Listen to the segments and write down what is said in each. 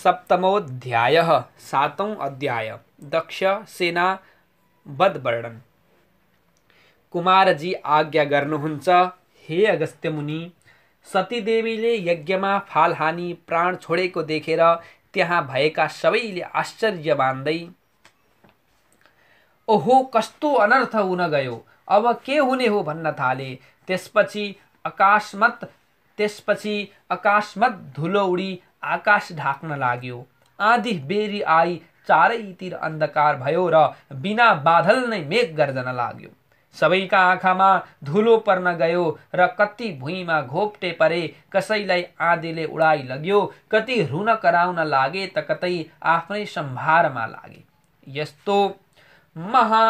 सप्तमोऽध्यायः सातौं अध्याय दक्ष सेना वध वर्णन। कुमारजी आज्ञा गर्नुहुन्छ, हे अगस्त्य मुनि। सतीदेवीले यज्ञमा फालहानी प्राण छोडेको देखेर त्यहाँ भएका सबैले आश्चर्य मान्दै, ओहो कस्तो अनर्थ हुन गयो, अब के हुने हो भन्न थाले। त्यसपछि अकाशमत धुलो उडी आकाश ढाक्न लाग्यो। आँधी बेरी आई, चारैतिर अन्धकार भयो र बिना बादल नै मेघ गर्जन लाग्यो। सबैका आँखामा धुलो पर्न गयो र कति भुइँमा घोप्टे परे। कसैलाई आँधीले उडाइ लग्यो, कति रुन कराउन लागे त कतै आफ्नै सम्भारमा लागे। यस्तो महा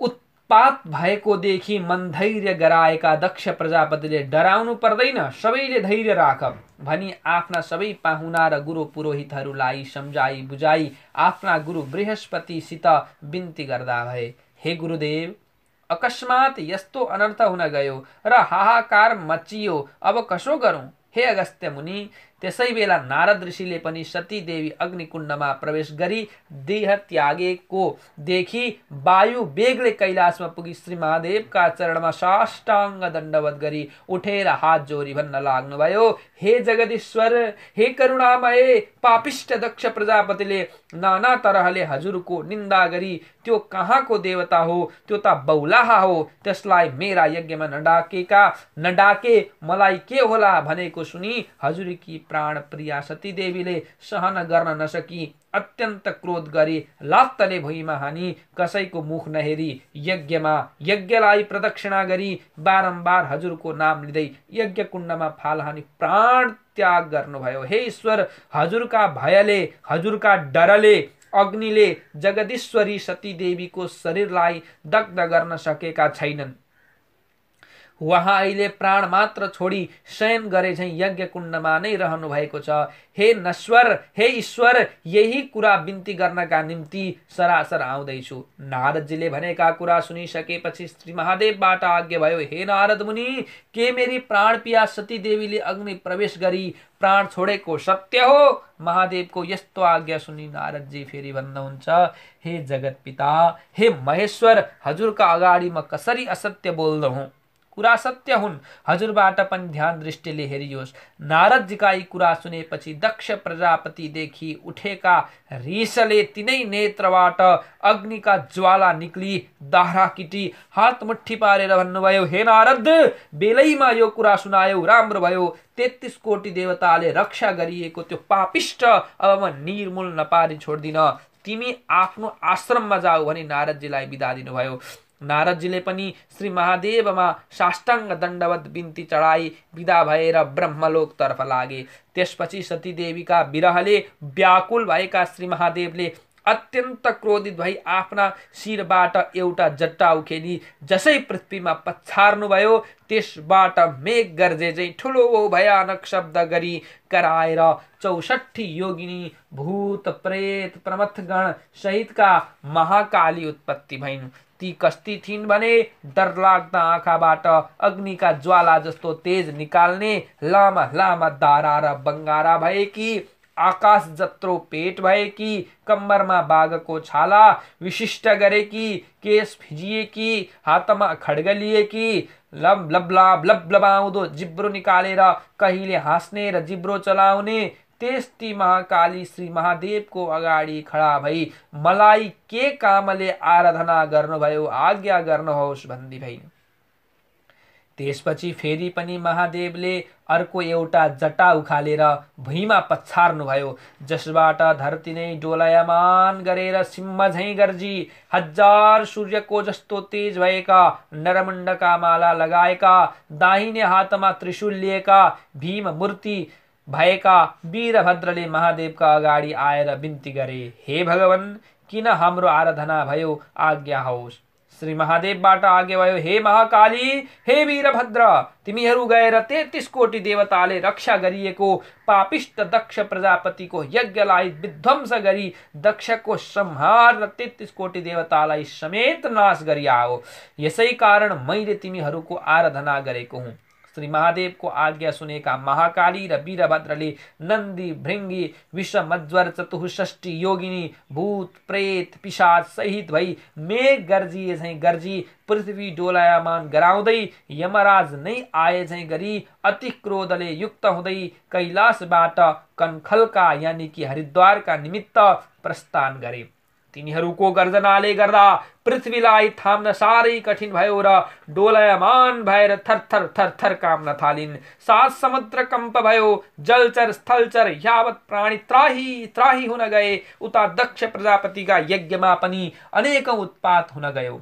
उत्पात भएको देखि मनधैर्य गराएका दक्ष प्रजापतिले डराउनु पर्दैन, सबैले धैर्य राख भनी आफ्ना सबै पाहुना र गुरु पुरोहितहरूलाई सम्झाई बुझाई आफ्ना गुरु बृहस्पतिसित बिन्ती गर्दा भए, हे गुरुदेव, अकस्मात यस्तो अनर्थ हुन गयो र हाहाकार मचियो, अब कसो गरौं। हे अगस्त्य मुनि। त्यसैबेला नारद ऋषिले पनि सती देवी अग्निकुण्डमा प्रवेश गरी देह त्यागेको देखि वायु बेगले कैलाशमा पुगी श्री महादेवका चरणमा साष्टाङ्ग दण्डवत गरी उठेर हात जोडी भन्न लाग्नुभयो, हे जगदीश्वर, हे करुणामय, पापिष्ट दक्ष प्रजापतिले नाना तरहले हजुरको निन्दा गरी त्यो कहाँको देवता हो, त्यो त बौलाहा हो, त्यसलाई मेरा यज्ञमा नडाके मलाई के होला भनेको सुनि हजुरकी प्राण प्रिया सती देवीले सहन गर्न नसकी अत्यन्त क्रोध गरी लात्तले भुइँमा हानी कसैको मुख नहेरी यज्ञलाई प्रदक्षिणा गरी बारम्बार हजुरको नाम लिँदै यज्ञ कुण्डमा फाल हानी प्राण त्याग गर्नुभयो। हे ईश्वर, हजुरका भयले, हजुरका डरले अग्निले जगदीश्वरी सती देवीको शरीरलाई दग्ध गर्न सकेका छैनन्। वहाँ अहिले प्राण मात्र छोडी शयन गरे झैं यज्ञ कुण्डमा नै रहनु भएको छ। हे नश्वर, हे ईश्वर, यही कुरा बिन्ती गर्नका निम्ति सरासर आउँदैछु। नारदजीले भनेका कुरा सुनिसकेपछि श्री महादेवबाट आज्ञा भयो, हे नारद मुनि, के मेरी प्राण पिया सती देवीले अग्नि प्रवेश गरी प्राण छोडेको सत्य हो? महादेवको यस्तो आज्ञा सुनि नारदजी फेरि भन्नुहुन्छ, हे जगत पिता, हे महेश्वर, हजुरका अगाडि म कसरी असत्य बोल्दो हुँ? कुरा सत्य हुन्, हजुरबाट पनि ध्यान दृष्टिले हेरियोस्। नारदजीका यी कुरा सुनेपछि दक्ष प्रजापतिदेखि उठेका रिसले तिनै नेत्रबाट अग्निका ज्वाला निक्ली दाह्राकिटी हात मुट्ठी पारेर भन्नुभयो, हे नारद, बेलैमा यो कुरा सुनायौ, राम्रो भयो। 33 कोटी देवताले रक्षा गरिएको त्यो पापिष्ट अब म निर्मूल नपारी छोड्दिन, तिमी आफ्नो आश्रममा जाऊ भनी नारदजीलाई बिदा दिनुभयो। नारदजीले पनि श्री महादेवमा साष्टाङ्ग दण्डवत बिन्ती चढाई विदा भएर ब्रह्मलोक तर्फ लागे। त्यसपछि सती देवीका विरहले व्याकुल भएका श्री महादेवले अत्यन्त क्रोधित भई आफ्ना शिरबाट एउटा जट्टा उखेली जसै पृथ्वीमा पछार्नुभयो, त्यसबाट मेघ गर्जे चाहिँ ठुलो भयानक शब्द गरी कराएर 64 योगिनी भूत प्रेत प्रमथगण सहितका महाकाली उत्पत्ति भइन्। ती कस्ती थिइन् भने डरलाग्दा आँखाबाट अग्निका ज्वाला जस्तो तेज निकाल्ने लामा लामा दारा र बङ्गारा भएकी, आकाश जत्रो पेट भएकी, कम्मरमा बाघको छाला विशिष्ट गरेकी, केश फिजिएकी, हातमा खड्ग लिएकी, लबलबाउँदो जिब्रो निकालेर कहिले हाँस्ने र जिब्रो चलाउने त्यस्ती महाकाली श्री महादेवको अगाडि खडा भई मलाई के कामले आराधना गर्नुभयो, आज्ञा गर्नुहोस् भन्दी भइन्। त्यसपछि फेरि पनि महादेवले अर्को एउटा जटा उखालेर भुइँमा पछार्नुभयो, जसबाट धरती नै डोलायमान गरेर सिंह झैं गर्जी 1000 सूर्यको जस्तो तेज भएका नरमुण्डका माला लगाएका, दाहिने हातमा त्रिशूल लिएका भीम मूर्ति भएका वीरभद्रले महादेवका अगाडि आएर बिन्ती गरे, हे भगवान, किन हाम्रो आराधना भयो, आज्ञा होस्। श्री महादेवबाट आज्ञा भयो, हे महाकाली, हे वीरभद्र, तिमीहरू गएर 33 कोटी देवताले रक्षा गरिएको पापिष्ट दक्ष प्रजापतिको यज्ञलाई विध्वंस गरी दक्षको संहार र 33 कोटी देवतालाई समेत नाश गरी आओ। यसै कारण मैले तिमीहरूको आराधना गरेको हुँ। श्री महादेवको आज्ञा सुनेका महाकाली र वीरभद्रले नन्दी भृङ्गी विषमज्वर चतुष्षष्ठी योगिनी भूत प्रेत पिशाच सहित भई मेघ गर्जिए झैं गर्जी पृथ्वी डोलायमान गराउँदै यमराज नै आए झैं गरी अति क्रोधले युक्त हुँदै कैलाशबाट कनखलका यानी कि हरिद्वारका निमित्त प्रस्थान गरे। तिनीहरूको गर्जनाले गर्दा पृथ्वीलाई थाम्न साह्रै कठिन भयो र डोलायमान भएर थरथर थरथर काम्न थालिन्। सात समुद्र कम्प भयो, जलचर स्थलचर यावत प्राणी त्राही त्राही हुन गए। उता दक्ष प्रजापतिका यज्ञमा पनि अनेकौं उत्पात हुन गयो।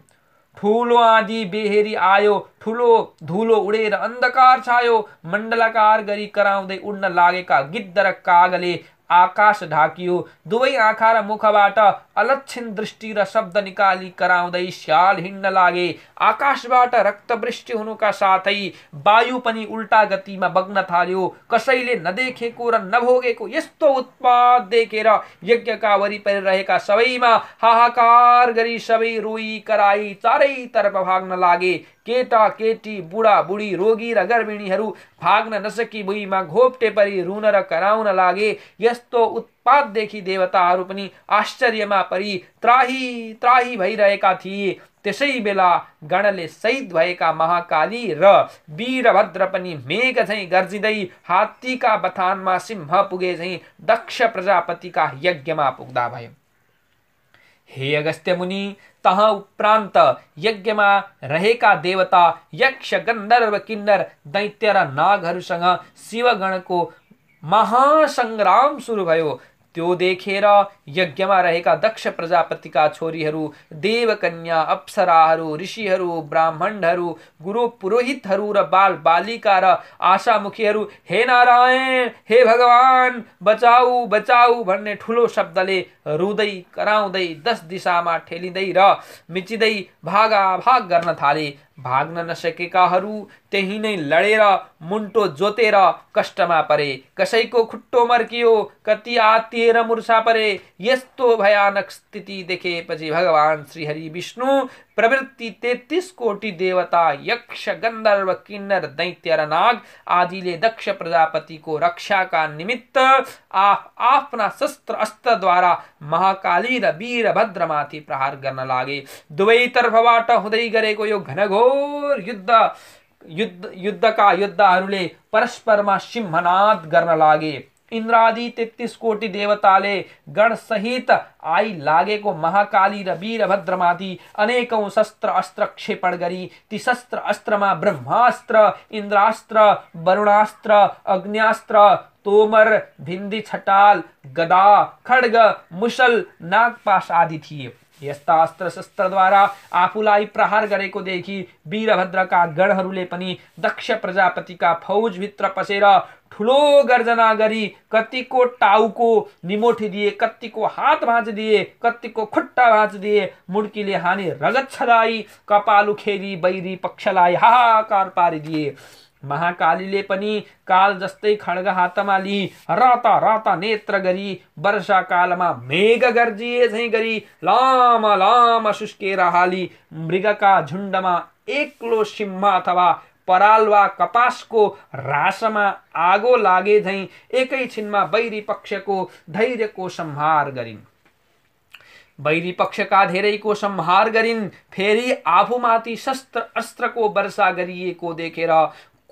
ठूलो आँधी बेहेरी आयो, ठूलो धुलो उडेर अन्धकार छायो। मण्डलाकार गरी कराउँदै उड्न लागेका गिद्ध र कागले आकाश ढाकियो। दुवै आँखा र मुखबाट अलक्षण दृष्टि र शब्द निकाली कराउँदै स्याल हिँड्न लागे। आकाशबाट रक्तवृष्टि हुनुका साथै वायु पनि उल्टा गतिमा बग्न थाल्यो। कसैले नदेखेको र नभोगेको यस्तो उत्पात देखेर यज्ञका वरिपरि रहेका सबैमा हाहाकार गरी सबै रोई कराई चारैतर्फ भाग्न लागे। केटा केटी बुढा बुढी रोगी र गर्भिणीहरू भाग्न नसकी भुइँमा घोप्टे परी रुन र कराउन लागे। यस्तो उत्पात देखि देवताहरू पनि आश्चर्यमा परी त्राही त्राही भइरहेका थिए। त्यसै बेला गणले सहित भएका महाकाली र वीरभद्र पनि मेघ झैं गर्जिँदै हात्तीका बथानमा सिंह पुगे झैं दक्ष प्रजापतिका यज्ञमा पुग्दा भयो। हे अगस्त्य मुनि, तहाँ उपरान्त यज्ञमा रहेका देवता यक्ष गन्धर्व किन्नर दैत्य र नागहरूसँग शिवगणको महासंग्राम सुरु भयो। त्यो देखेर यज्ञमा रहेका दक्ष प्रजापतिका छोरीहरू, देवकन्या, अप्सराहरू, ऋषिहरू, ब्राह्मणहरू, गुरु पुरोहितहरू र बाल बालिका र आशामुखीहरू हे नारायण, हे भगवान, बचाऊ बचाऊ भन्ने ठुलो शब्दले रुँदै कराउँदै 10 दिशामा ठेलिँदै र मिचिँदै भागाभाग गर्न थाले। भाग्न नसकेकाहरू त्यही नै लडेर मुन्टो जोतेर कष्टमा परे। कसैको खुट्टो मर्कियो, कति आत्तिएर मुर्छा परे। यस्तो भयानक स्थिति देखेपछि भगवान श्रीहरि विष्णु प्रवृत्ति 33 कोटी देवता यक्ष गन्धर्व किन्नर दैत्य र नाग आदिले दक्ष प्रजापतिको रक्षाका निमित्त आफ्ना शस्त्र अस्त्रद्वारा महाकाली र वीरभद्रमाथि प्रहार गर्न लागे। दुवैतर्फबाट हुँदै गरेको यो घनघोर युद्धका योद्धाहरूले परस्परमा सिंहनाद गर्न लागे। इन्द्रादि 33 कोटी देवताले गण सहित आई लागेको महाकाली र वीरभद्रमाथि अनेकौं शस्त्र अस्त्र क्षेपण गरी ती शस्त्र अस्त्रमा ब्रह्मास्त्र, इन्द्रास्त्र, वरुणास्त्र, अग्न्यास्त्र, तोमर, भिन्दी छटाल, गदा, खड्ग, मुसल, नागपाश आदि थिए। यस्ता अस्त्र शस्त्रद्वारा आफूलाई प्रहार गरेको देखि वीरभद्रका गणहरूले पनि दक्ष प्रजापतिका फौजभित्र पसेर ठुलो गर्जना गरी कतिको टाउको निमोठिदिए, कतिको हात भाँचिदिए, कतिको खुट्टा भाँचिदिए। मुड्कीले हानी रगत छदाई कपाल उखेली बैरी पक्षलाई हाहाकार पारिदिए। महाकालीले पनि काल जस्तै खड्ग हातमा लिई राता राता नेत्र गरी वर्षा कालमा मेघ गर्जिए झैं गरी लामा लामा सुस्केर हाली मृगका झुण्डमा एक्लो सिंह अथवा पराल वा कपासको रासमा आगो लागे झैं एकैछिनमा बैरी पक्षको धैर्यको संहार गरिन्। बैरी पक्षका धेरैको संहार गरिन्। फेरि आफूमाथि शस्त्र अस्त्रको वर्षा गरिएको देखेर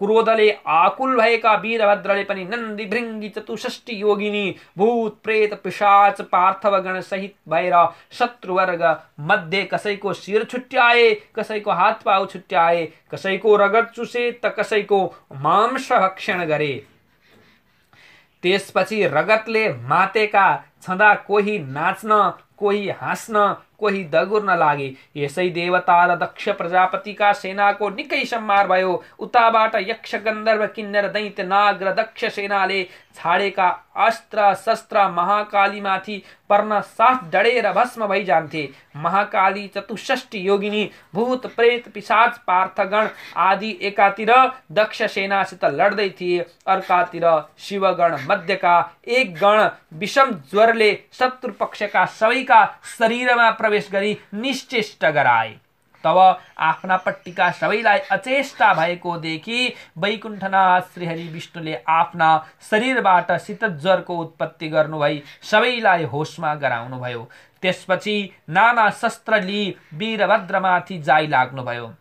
क्रोधले आकुल भएका वीरभद्रले पनि नन्दी भृङ्गी चतुष्षष्ठी योगिनी भूत प्रेत पिशाच पार्थवगण सहित भएर शत्रुवर्ग मध्ये कसैको शिर छुट्याए, कसैको हात पाउ छुट्याए, कसैको रगत चुसे त कसैको मांस भक्षण गरे। त्यसपछि रगतले मातेका छँदा कोही नाच्न, कोही हाँस्न, कोही दगुर्न लागे। यसै देवता र दक्ष प्रजापतिका सेनाको निकै संहार भयो। उताबाट यक्ष गन्धर्व किन्नर दैत्य नाग र दक्ष सेनाले छाडेका अस्त्र शस्त्र महाकालीमाथि पर्न साथ डढेर भस्म भइजान्थे। महाकाली चतुष्षष्ठी योगिनी भूत प्रेत पिशाच पार्थगण आदि एकातिर दक्ष सेनासित लड्दै थिए, अर्कातिर शिवगण मध्यका एक गण विषम ज्वरले शत्रु पक्षका सबैका शरीरमा प्रवेश गरी निश्चेष्ट गराए। तब आफ्ना पट्टिका सबैलाई अचेष्टा भएको देखि वैकुण्ठनाथ श्रीहरि विष्णुले आफ्ना शरीरबाट शीतज्वरको उत्पत्ति गर्नुभई सबैलाई होसमा गराउनुभयो। त्यसपछि नाना शस्त्र लिई वीरभद्रमाथि जाई लाग्नुभयो।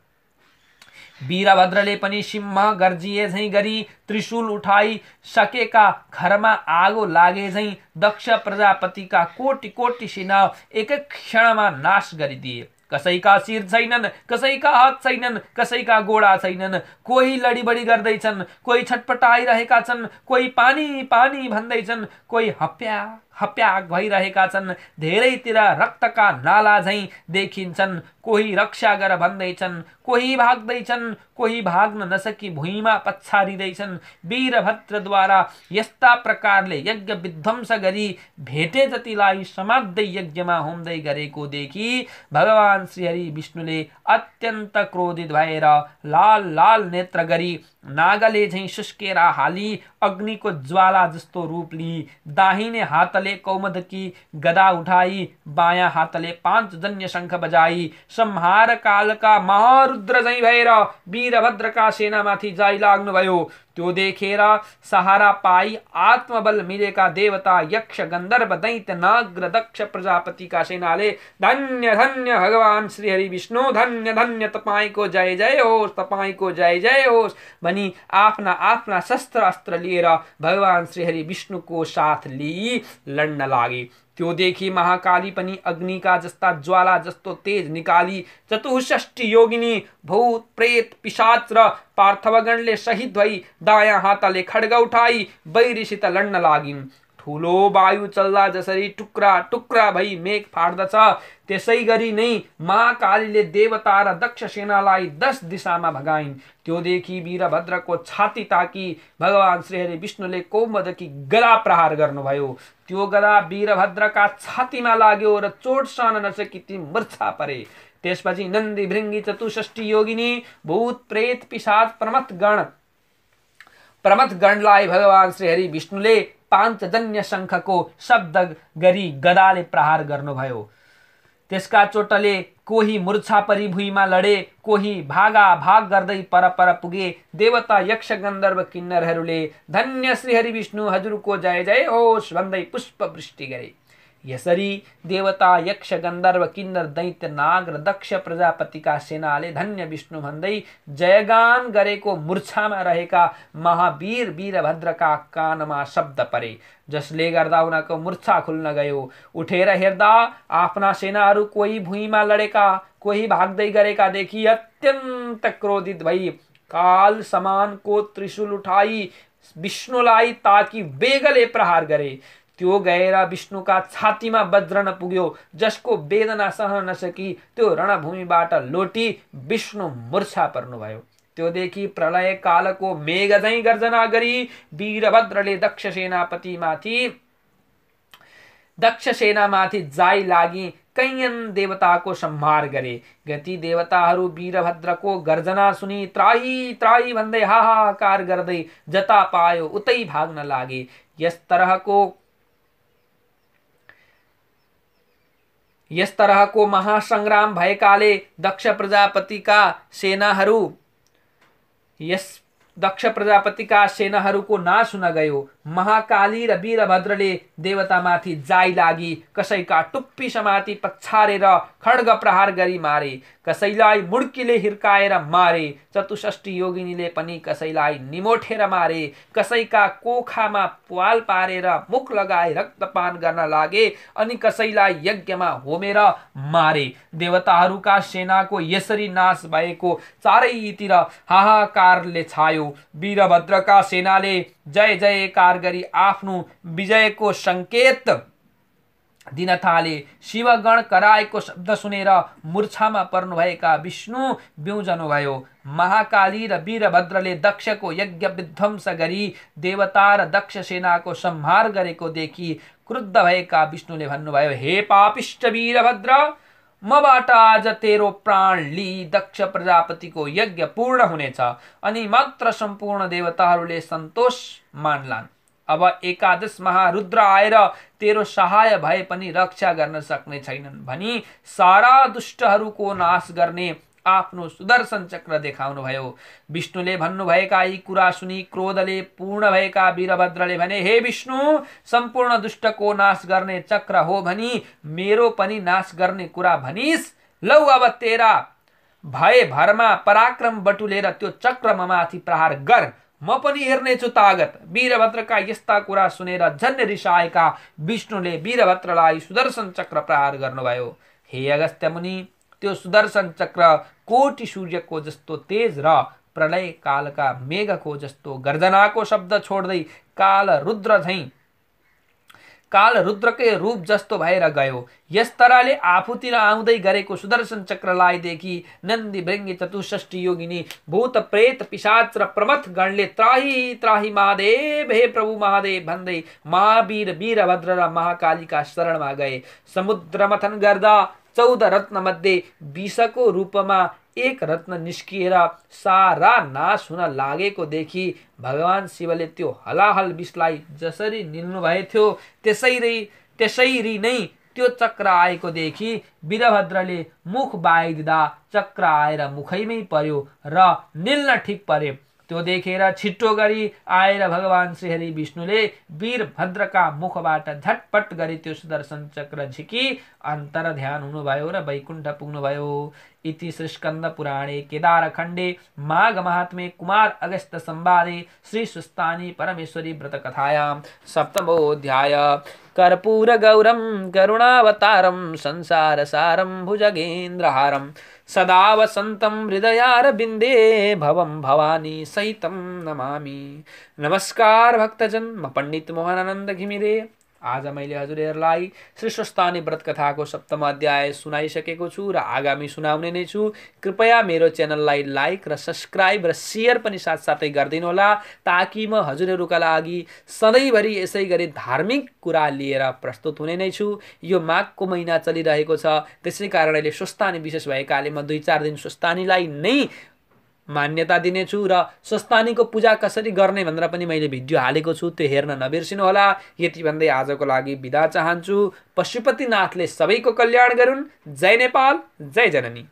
वीरभद्रले पनि सिंह गर्जिए झैं गरी त्रिशूल उठाई सकेका घरमा आगो लागे झैं दक्ष प्रजापतिका कोटि कोटि सेना एक क्षणमा नाश गरिदिए। कसैका शिर छैनन्, कसैका हात छैनन्, कसैका गोडा छैनन्। कोही लडीबडी गर्दैछन्, कोही छटपटाइरहेका छन्, कोही पानी पानी भन्दैछन्, कोही हप्याक भइरहेका छन्। धेरैतिर रक्तका नाला झैं देखिन्छन्। कोही रक्षा गर भन्दैछन्, कोही भाग्दैछन्, कोही भाग्न नसकी भुइँमा पछारिँदैछन्। वीरभद्रद्वारा यस्ता प्रकारले यज्ञ विध्वंस गरी भेटे जतिलाई समात्दै यज्ञमा होम्दै गरेको देखि भगवान श्रीहरि विष्णुले अत्यन्त क्रोधित भएर लाल लाल नेत्र गरी नागले झैं सुस्केरा हाली अग्निको ज्वाला जस्तो रूप लिई दाहिने हातले कौमदकी गदा उठाई बायाँ हातले पांचजन्य शंख बजाई संहार कालका महारुद्र झैं भएर वीरभद्रका सेनामाथि जाई लाग्नुभयो। त्यो देखेर सहारा पाई आत्मबल मिलेका देवता यक्ष गन्धर्व दैत्य नाग दक्ष प्रजापतिका सेनाले धन्य धन्य भगवान श्रीहरि विष्णु, धन्य धन्य तपाईको जय जय होस्, तपाईको जय जय होस् भनी आफ्ना आफ्ना शस्त्र अस्त्र लिएर भगवान श्रीहरि विष्णुको साथ लिई लड्न लागे। त्यो देखि महाकाली पनि अग्निका जस्ता ज्वाला जस्तो तेज निकाली 64 योगिनी भूत प्रेत पिशाच र पार्थवगणले शहीद भई दायाँ हातले खड्ग उठाई वैरीसित लड्न लागिन्। ठूलो वायु चल्दा जसरी टुक्रा टुक्रा भई मेघ फाड्दछ त्यसै गरी नै महाकालीले देवता र दक्ष सेनालाई 10 दिशामा भगाइन्। त्यो देखि वीरभद्रको छाती ताकी भगवान श्रीहरि विष्णुले कौमदकी गदा प्रहार गर्नुभयो। त्यो गदा वीरभद्रका छातीमा लाग्यो र चोट सहन नसकी ती मूर्छा परे। त्यसपछि नन्दी भृंगी 64 योगिनी भूत प्रेत पिशाच प्रमथगणलाई भगवान श्रीहरि विष्णुले पांचजन्य शंखको शब्द गरी गदाले प्रहार गर्नुभयो। त्यसका चोटले कोही मूर्छा परी भुइँमा लडे, कोही भाग गर्दै पर पुगे। देवता यक्ष गन्धर्व किन्नरहरूले धन्य श्रीहरि विष्णु हजुरको जय जय होस् भन्दै पुष्प वृष्टि गरे। यसरी देवता यक्ष गन्धर्व किन्नर दैत्य नाग र दक्ष प्रजापतिका सेनाले धन्य विष्णु भन्दै जयगान गरेको मूर्छामा रहेका महावीर वीरभद्रका कानमा शब्द परे, जसले गर्दा उनको मूर्छा खुल्न गयो। उठेर हेर्दा आफ्ना सेनाहरू कोही भुइँमा लडेका, कोही भाग्दै गरेका देखि अत्यन्त क्रोधित भई काल समानको त्रिशूल उठाई विष्णुलाई ताकि वेगले प्रहार गरे। त्यो गएर विष्णुका छातीमा वज्रन पुग्यो, जसको वेदना सहन नसकी त्यो रणभूमिबाट लोटी विष्णु मूर्छा पर्नुभयो। त्यो देखि प्रलय कालको मेघ झैं गर्जना गरी वीरभद्रले दक्ष सेनामाथि जाई लागि कैयन देवताको संहार गरे। गति देवताहरू वीरभद्रको गर्जना सुनि त्राही त्राही भन्दै हाहाकार गर्दै जता पायो उतै भाग्न लागे। यस तरहको महासंग्राम भएकाले दक्ष प्रजापतिका सेनाहरूको नाश हुन गयो। महाकाली र वीरभद्रले देवतामाथि जाई लागि कसैका टुप्पी समाति पछारेर खड्ग प्रहार गरी मारे, कसैलाई मुड्कीले हिर्काएर मारे। 64 योगिनीले पनि कसैलाई निमोठेर मारे, कसैका कोखामा प्वाल पारेर मुख लगाए रक्तपान गर्न लागे अनि कसैलाई यज्ञमा होमेर मारे। देवताहरूका सेनाको यसरी नाश भएको चारैतिर हाहाकारले छायो। वीरभद्रका सेनाले जय जयकार गरी आफ्नो विजयको संकेत दिन थाले। शिवगण कराएको शब्द सुनेर मूर्छामा पर्नुभएका विष्णु बिउजनुभयो। महाकाली र वीरभद्रले दक्षको यज्ञ विध्वंस गरी देवता र दक्ष सेनाको संहार गरेको देखि क्रुद्ध भएका विष्णुले भन्नुभयो, हे पापिष्ट वीरभद्र, मबाट आज तेरो प्राण ली दक्ष प्रजापतिको यज्ञ पूर्ण हुनेछ अनि मात्र सम्पूर्ण देवताहरूले सन्तोष मान्लान्। अब 11 महारुद्र आएर तेरो सहाय भए पनि रक्षा गर्न सक्ने छैनन् भनी सारा दुष्टहरूको नाश गर्ने आफ्नो सुदर्शन चक्र देखाउनुभयो। विष्णुले भन्नुभएका यी कुरा सुनि क्रोधले पूर्ण भएका वीरभद्रले भने, हे विष्णु, सम्पूर्ण दुष्टको नाश गर्ने चक्र हो भनी मेरो पनि नाश गर्ने कुरा भनिस्। लौ अब तेरा भए भरमा पराक्रम बटुलेर त्यो चक्र ममाथि प्रहार गर, म पनि हेर्नेछु तागत। वीरभद्रका यस्ता कुरा सुनेर झन् रिसाएका विष्णुले वीरभद्रलाई सुदर्शन चक्र प्रहार गर्नुभयो। हे अगस्त्य मुनि, त्यो सुदर्शन चक्र कोटि सूर्यको जस्तो तेज र प्रलय कालका मेघको जस्तो गर्जनाको शब्द छोड्दै काल रुद्रकै रूप जस्तो भएर गयो। यस तरहले आफूतिर आउँदै गरेको सुदर्शन चक्रलाई देखि नन्दी भृङ्गी चतुष्षष्ठी योगिनी भूत प्रेत पिशाच र प्रमथ गणले त्राही त्राही महादेव, हे प्रभु महादेव भन्दै महावीर वीरभद्र र महाकालीका शरणमा गए। समुद्र मथन गर्दा 14 रत्न मध्ये 20को रूपमा एक रत्न निस्किएर सारा नाश हुन लागेको देखि भगवान शिवले त्यो हलाहल विषलाई जसरी निल्नु भएथ्यो त्यसरी नै त्यो चक्र आएको देखि वीरभद्रले मुख बाइदिँदा चक्र आएर मुखैमै पर्यो र निल्न ठिक पर्यो। त्यो देखेर छिट्टो गरी आएर भगवान श्रीहरि विष्णुले वीरभद्रका मुखबाट झटपट गरी त्यो सुदर्शन चक्र झिकी अन्तर ध्यान हुनुभयो र वैकुण्ठ पुग्नुभयो। इति श्री स्कंद पुराणे केदारखण्डे माघ महात्म्ये कुमार अगस्त्य संवादे श्री सुस्तानी परमेश्वरी व्रत कथायां सप्तमोऽध्याय। कर्पूर गौरम करुणावतारम संसार सारम भुजगेन्द्रहारम सदा वसंतं हृदयारविन्दे भवं भवानी सहितं नमामि। नमस्कार भक्तजन, म पण्डित मोहनानन्द घिमिरे। आज मैले हजुरहरूलाई श्री स्वस्थानी व्रत कथाको सप्तम अध्याय सुनाइसकेको छु र आगामी सुनाउने नै छु। कृपया मेरो च्यानललाई लाइक र सब्स्क्राइब र शेयर पनि साथसाथै गरिदिनु होला, ताकि म हजुरहरूका लागि सधैँभरि यसै गरी धार्मिक कुरा लिएर प्रस्तुत हुने नै छु। यो माघको महिना चलिरहेको छ, त्यसै कारणले स्वस्थानी विशेष भएकाले म 2-4 दिन स्वस्थानीलाई नै मान्यता दिनेछु र स्वस्थानीको पूजा कसरी गर्ने भनेर पनि मैले भिडियो हालेको छु, त्यो हेर्न नबिर्सिनु होला। यति भन्दै आजको लागि बिदा चाहन्छु। पशुपतिनाथले सबैको कल्याण गरून्। जय नेपाल, जय जननी।